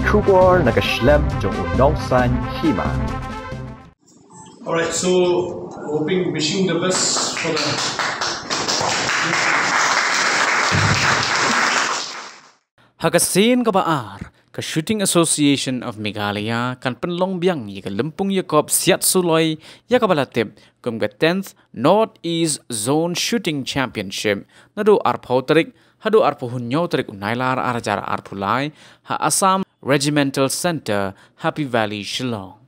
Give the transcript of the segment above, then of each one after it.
Trubor nakaslem jong Nongsiat Hima. Alright, so wishing the best for the Hagasin ka baar ka Shooting Association of Meghalaya kan penlong biang ya ka lempung Ïakop Siat Suloi ya ka balatip kum ka 10th Northeast Zone Shooting Championship nado arpau tarik hado arpau hunyo tarik unailar arajar arpulai ha Assam Regimental Center Happy Valley Shillong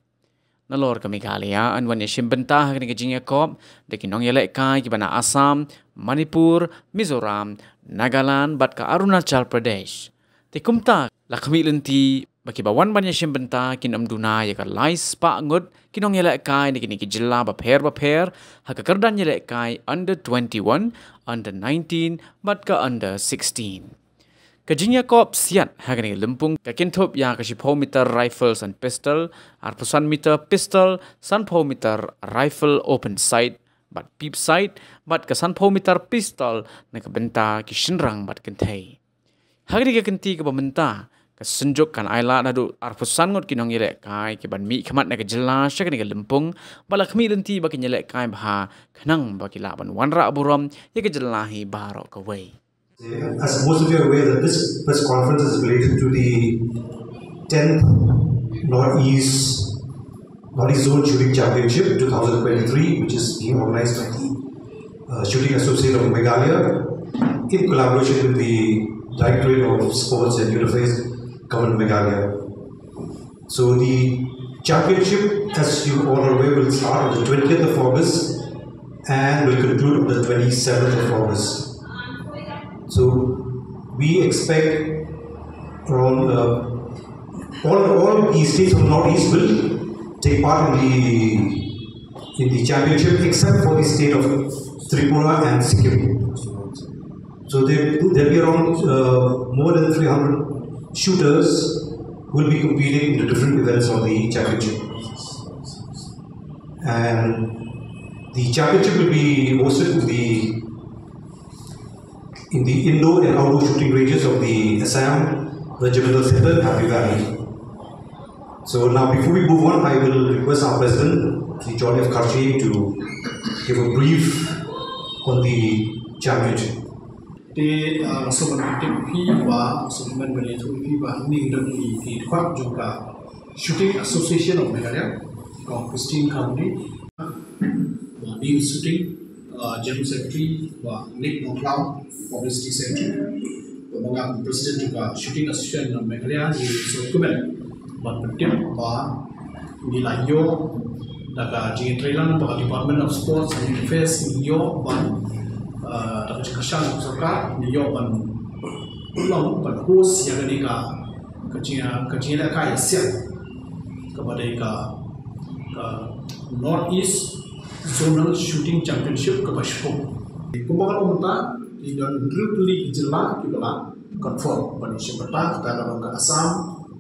nalor ka Meghalaya an wan Ïashim Bynta ka ni Ïakop de kinong yelek kai ki bana Assam Manipur Mizoram Nagaland bat ka Arunachal Pradesh Tikumta lakmi lenti bagi bawan ban Ïashim Bynta kin amduna ya ka lais pa Ngut kinong yelek kai ni ki Jylla baper ha ka kerdan yelek kai under 21 under 19 bat ka under 16 ka Ïakop Siat ha ka ni lempung ka kintop ya ka 10 meter rifles and pistol arpusan meter pistol 10 meter rifle open sight bat peep sight bat ka 10 meter pistol na ka Bynta ki shinrang bat kentai Hari ka kenti ka Bynta ka senjuk kan aila nadu arpusan ngot kinong yelek kai ke ban mi khamat na ka Jylla sya ka ni ka lempung bala khmi lenti ba ki yelek kai bha khanang ba ki la ban wanra aburam ye ka Jylla hi baro ka wei. As most of you are aware that this press conference is related to the 10th Northeast Zone Shooting Championship 2023, which is being organized by the Shooting Association of Meghalaya in collaboration with the Directorate of Sports and Youth Affairs, Government Meghalaya. So the championship, as you all are aware, will start on the 20th of August and will conclude on the 27th of August. So we expect around all the states of the Northeast will take part in the championship, except for the state of Tripura and Sikkim. So there will be around more than 300 shooters who will be competing in the different events of the championship. And the championship will be hosted in the indoor and outdoor shooting ranges of the Assam Regimental Center, Happy Valley. So now before we move on, I will request our President, the Johnny F. Kharchi, to give a brief on the championship. The Sovereignty wa Sovereign Military wa ni di kwak juga Shooting Association of Meghalaya of Christine County wa ni shooting General Secretary wa Nick Nonglau Publicity Secretary wa President juga Shooting Association of Meghalaya di Sokumen wa penting wa di layo daga Trailan wa Department of Sports and Youth Affairs yo wa dapat dikasih serta niyo ban ulang ban host yang ni kajian kaya Siat kepada Northeast Zonal Shooting Championship ke Bashpur. Kumpulan umumnya di dalam Republik Jylla juga confirm pada Bynta kita akan ke Assam,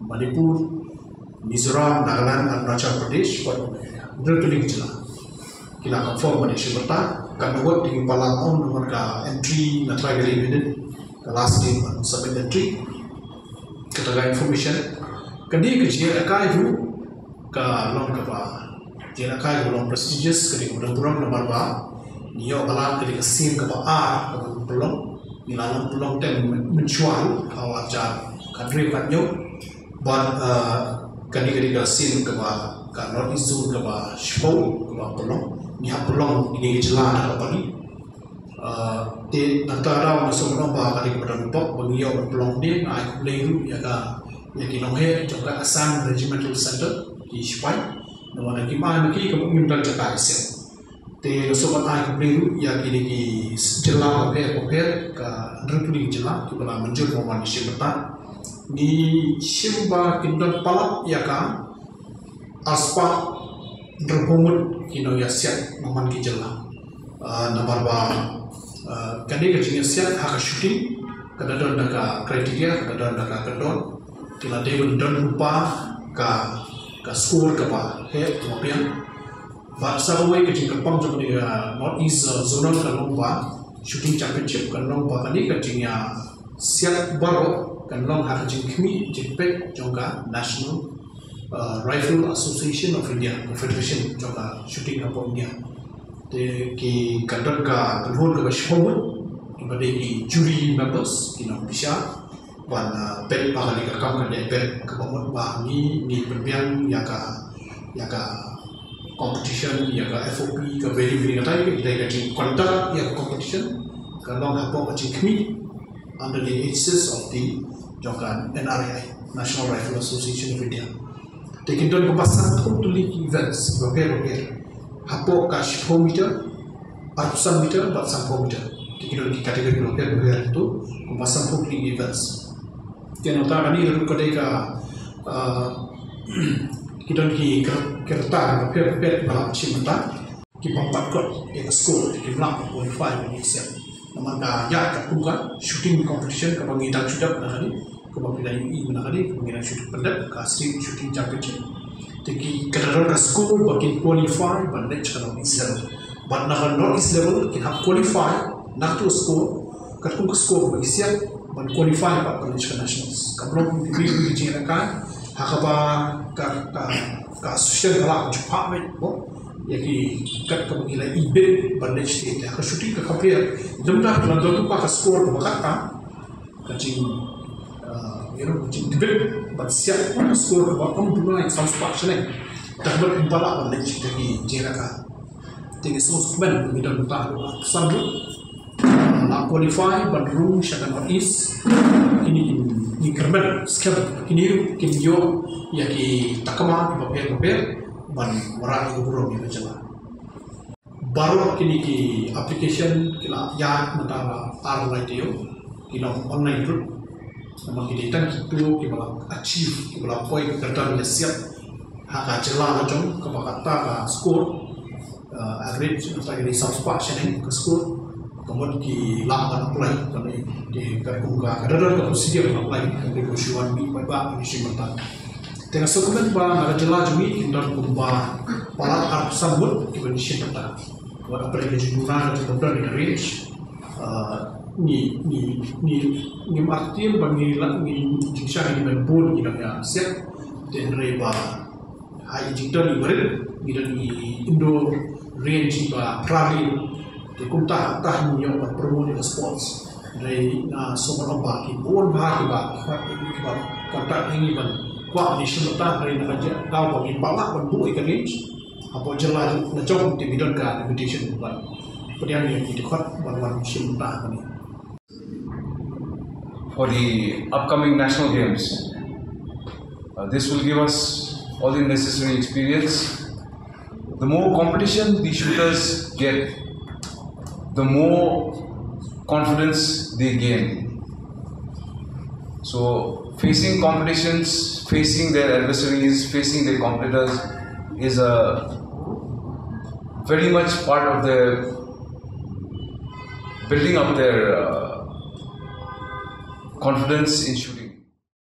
Manipur, Mizoram, Nagaland, Arunachal Pradesh pada Republik Jylla. Kita confirm pada Bynta kan Ngut di kepala on nomor ka entry na try kali minute ka last day submit entry kita ga information kadi ke Jylla ka itu ka long ka ba Jylla ka long prestigious kadi kurang nomor ba niyo bala kadi ka sim ka ba ka pelong nilalang pelong ten mencual awajar kadri kanyo but kadi ka sim ka ba ka Northeast Zone ka ba show ka ba pelong ni pelong ini Jylla nak apa ni? Di antara masuk orang bah kali kepada lupa beliau pelong dia naik leru ya ka yang kinonghe juga Assam Regimental Center di Siat. Nama lagi mana lagi kamu minta jaga Siat. Di sobat naik leru ya kini di Jylla paper ke Republik Jylla kita lah menjur momen Bynta di Simba kindal palap ya ka aspa berhubungan kino ya Siat momen ki Jylla. Nomor ba kani kecingnya Siat hak shooting kadang daga kriteria kadang daga kadon kila dewan don lupa ka score ka ba he kemudian ba sarway kecing kepang jom di Northeast Zonal ka lomba shooting championship ka lomba kani kecingnya Siat baru kan long hak jing kmi jipek jonga National Rifle Association of India Confederation jonga shooting apa India te ki kantor ka kanhon ka bashomut bade ki jury members ki nong bisa wan pet pa ka kam ka de pet ka pamot ba ni perbiang ya ka competition ya ka FOP ka very ngatai ka jing kontak ya competition ka long hapo ka jing kmi under the aegis of the Jokan NRI, National Rifle Association of India. Taking down kebasan totally events, berbagai hapo ka 10 meter, 400 meter, 400 meter. Taking down kategori berbagai itu kebasan totally events. Tiada orang ini lalu kedai ka kita ni kereta berbagai balap cimenta, kita empat kot, kita skor, kita melak qualify di Siat. Namun ya katungkan shooting competition ke pengidang sudah pernah kali ke pengidang UI pernah kali pengidang shooting pendat ke street shooting championship jadi kadang-kadang ke school bagi qualify bandai kalau East level but nak North East level kita qualify nak tu score katung ke score bagi Siat ban qualify pak bandai ke nationals kalau kita dijadikan hakaba ke association kalau cepat betul yaki kat ke gila ibet bandai state ke shooting ke kapir jumlah dalam tu pak skor ke bakata kacing debit but siap pun skor ke bakam dulu naik sound spark sini tak berbala bandai state di Jylla tinggi source komen kita buta sambut nak qualify but room syatan Northeast ini kerban skep kini yo yaki takama ke papir ban warna itu burung yang Jylla. Baru kini ki application kila ya mentara online dia, kila online group. Nama kita tan itu kila achieve kila point kerja yang siap. Hak Jylla macam kebakata ka score average atau ini subscription yang ke score. Kemudian ki lakukan apply kami di kerja kadang-kadang prosedur apply kami kusyuan bi pada Ïashim mentara. Tengah dokumen ba ada Jylla jumi indar kumba palat arp sambut di Ïashim mentara. Wala pre jurna da dobra di range ni martir bagi ni jiksha ni ben bol ni da Siat den reba hai jikta ni barid ni indo range ba prali de kumta tah ni yo ba promote the sports dai na somon ba ki bon ba ki ba kontak ni ban kwa ni shimta hari na ja kau bagi pala ban bu ikan range apa Jylla na jom di bidon ka invitation ban kemudian yang di dekat ban shimta ni. For the upcoming national games, this will give us all the necessary experience. The more competition the shooters get, the more confidence they gain. So facing competitions, facing their adversaries, facing their competitors is a very much part of their building up their confidence in shooting.